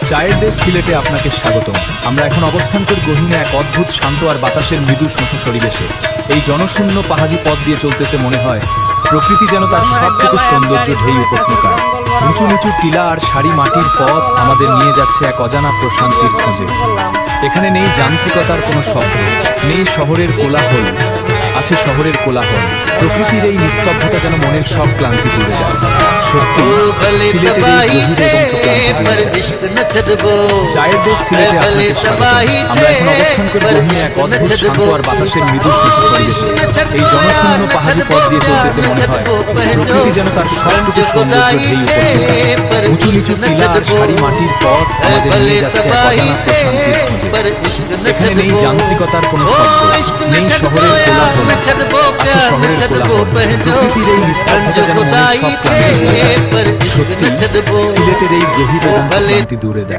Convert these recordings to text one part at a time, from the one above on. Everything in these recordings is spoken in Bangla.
চায়ের দেশ সিলেটে আপনাকে স্বাগতম। আমরা এখন অবস্থান করি গহীনে এক অদ্ভুত শান্ত আর বাতাসের মৃদু শোষণ পরিবেশে। এই জনশূন্য পাহাড়ি পথ দিয়ে চলতে মনে হয় প্রকৃতি যেন তার সবটুকু সৌন্দর্য ঢেই উপত্যকায়। উঁচু নিচু টিলা আর সারি মাটির পথ আমাদের নিয়ে যাচ্ছে এক অজানা প্রশান্তির খোঁজে। এখানে নেই যান্ত্রিকতার কোনো শব্দ, নেই শহরের কোলাহল, আছে শহরের কোলাহল। প্রকৃতির এই নিস্তব্ধতা যেন মনের সব ক্লান্তি দূরে যায়। সত্যি সিলেটের এই গভীর এবং চায়ের দেশ সিলেটে আপনাকে স্বাগতম। আমরা এখন অবস্থান করি গহীনে এক অদ্ভুত শান্ত আর বাতাসের মৃদু শোষণ পরিবেশে। এই জনশূন্য পাহাড়ি পথ দিয়ে চলতে মনে হয় প্রকৃতি যেন তার সবটুকু সৌন্দর্য ঢেই উপত্যকায়। উঁচু নিচু টিলা আর সারি মাটির পথ আমাদের নিয়ে যাচ্ছে এক অজানা প্রশান্তির খোঁজে। এখানে নেই যান্ত্রিকতার কোনো শব্দ, নেই শহরের কোলাহল, আছে শহরের কোলাহল। প্রকৃতির এই নিস্তব্ধতা যেন মনের সব ক্লান্তি দূরে দেয়। সত্যি সিলেটের এই গভীর এবং ক্লান্তি দূরে দেয়।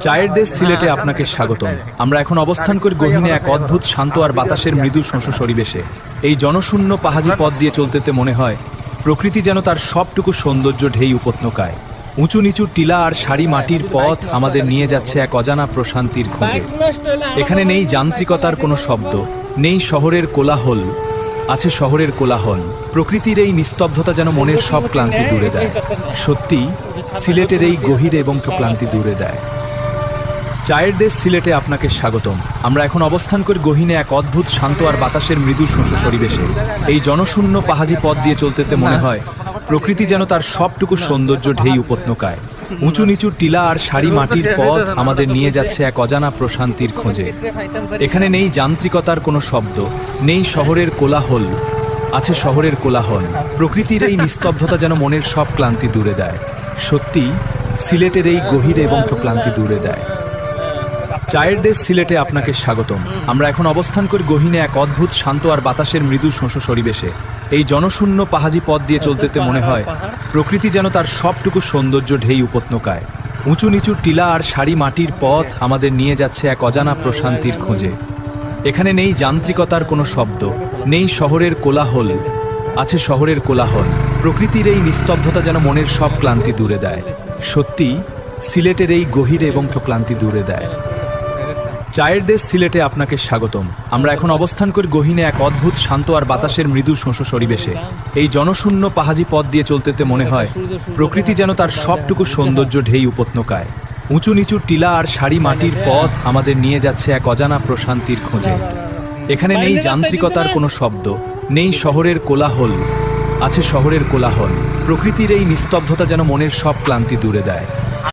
চায়ের দেশ সিলেটে আপনাকে স্বাগতম। আমরা এখন অবস্থান করি গহীনে এক অদ্ভুত শান্ত আর বাতাসের মৃদু শোষণ পরিবেশে। এই জনশূন্য পাহাড়ি পথ দিয়ে চলতে মনে হয় প্রকৃতি যেন তার সবটুকু সৌন্দর্য ঢেই উপত্যকায়। উঁচু নিচু টিলা আর সারি মাটির পথ আমাদের নিয়ে যাচ্ছে এক অজানা প্রশান্তির খোঁজে। এখানে নেই যান্ত্রিকতার কোনো শব্দ, নেই শহরের কোলাহল, আছে শহরের কোলাহল। প্রকৃতির এই নিস্তব্ধতা যেন মনের সব ক্লান্তি দূরে দেয়। সত্যি সিলেটের এই গভীর এবং ক্লান্তি দূরে দেয়। চায়ের দেশ সিলেটে আপনাকে স্বাগতম। আমরা এখন অবস্থান করি গহীনে এক অদ্ভুত শান্ত আর বাতাসের মৃদু শোষণ পরিবেশে। এই জনশূন্য পাহাড়ি পথ দিয়ে চলতে মনে হয় প্রকৃতি যেন তার সবটুকু সৌন্দর্য ঢেই উপত্যকায়। উঁচু নিচু টিলা আর সারি মাটির পথ আমাদের নিয়ে যাচ্ছে এক অজানা প্রশান্তির খোঁজে। এখানে নেই যান্ত্রিকতার কোনো শব্দ, নেই শহরের কোলাহল, আছে শহরের কোলাহল। প্রকৃতির এই নিস্তব্ধতা যেন মনের সব ক্লান্তি দূরে দেয়। সত্যি সিলেটের এই গভীর এবং ক্লান্তি দূরে দেয়। চায়ের দেশ সিলেটে আপনাকে স্বাগতম। আমরা এখন অবস্থান করি গহীনে এক অদ্ভুত শান্ত আর বাতাসের মৃদু শোষণ পরিবেশে। এই জনশূন্য পাহাড়ি পথ দিয়ে চলতে মনে হয় প্রকৃতি যেন তার সবটুকু সৌন্দর্য ঢেই উপত্যকায়। উঁচু নিচু টিলা আর সারি মাটির পথ আমাদের নিয়ে যাচ্ছে এক অজানা প্রশান্তির খোঁজে। এখানে নেই যান্ত্রিকতার কোনো শব্দ, নেই শহরের কোলাহল, আছে শহরের কোলাহল। প্রকৃতির এই নিস্তব্ধতা যেন মনের সব ক্লান্তি দূরে দেয়। সত্যি সিলেটের এই গভীর এবং ক্লান্তি দূরে দেয়। চায়ের দেশ সিলেটে আপনাকে স্বাগতম। আমরা এখন অবস্থান করি গহীনে এক অদ্ভুত শান্ত আর বাতাসের মৃদু শোষণ পরিবেশে। এই জনশূন্য পাহাড়ি পথ দিয়ে চলতে মনে হয় প্রকৃতি যেন তার সবটুকু সৌন্দর্য ঢেই উপত্যকায়। উঁচু নিচু টিলা আর সারি মাটির পথ আমাদের নিয়ে যাচ্ছে এক অজানা প্রশান্তির খোঁজে। এখানে নেই যান্ত্রিকতার কোনো শব্দ, নেই শহরের কোলাহল, আছে শহরের কোলাহল। প্রকৃতির এই নিস্তব্ধতা যেন মনের সব ক্লান্তি দূরে দেয়।